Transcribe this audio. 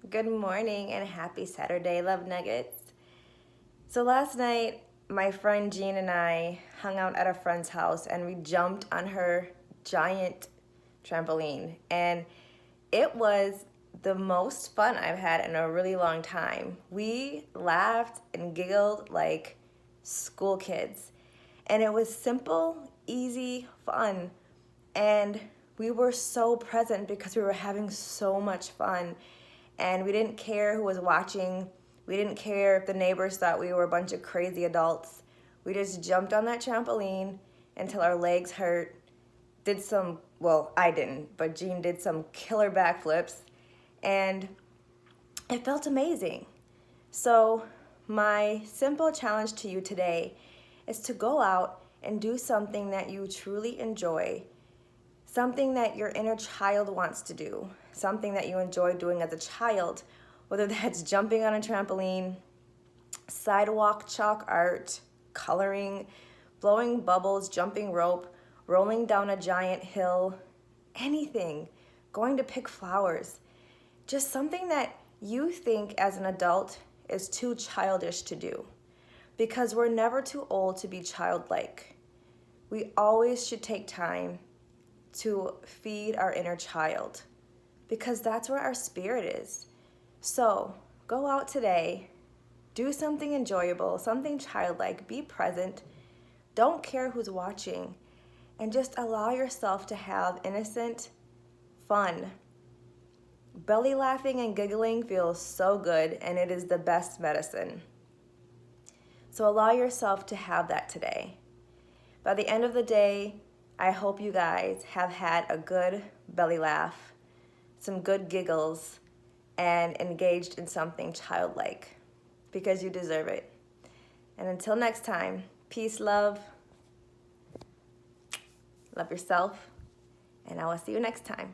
Good morning and happy Saturday, Love Nuggets. So last night, my friend Jean and I hung out at a friend's house and we jumped on her giant trampoline. And it was the most fun I've had in a really long time. We laughed and giggled like school kids. And it was simple, easy, fun. And we were so present because we were having so much fun. And we didn't care who was watching. We didn't care if the neighbors thought we were a bunch of crazy adults. We just jumped on that trampoline until our legs hurt. I didn't, but Jean did some killer backflips. And it felt amazing. So my simple challenge to you today is to go out and do something that you truly enjoy, something that your inner child wants to do, something that you enjoyed doing as a child, whether that's jumping on a trampoline, sidewalk chalk art, coloring, blowing bubbles, jumping rope, rolling down a giant hill, anything, going to pick flowers. Just something that you think as an adult is too childish to do, because we're never too old to be childlike. We always should take time to feed our inner child, because that's where our spirit is. So go out today, do something enjoyable, something childlike, be present, don't care who's watching, and just allow yourself to have innocent fun. Belly laughing and giggling feels so good, and it is the best medicine. So allow yourself to have that today. By the end of the day, I hope you guys have had a good belly laugh, some good giggles, and engaged in something childlike, because you deserve it. And until next time, peace, love yourself, and I will see you next time.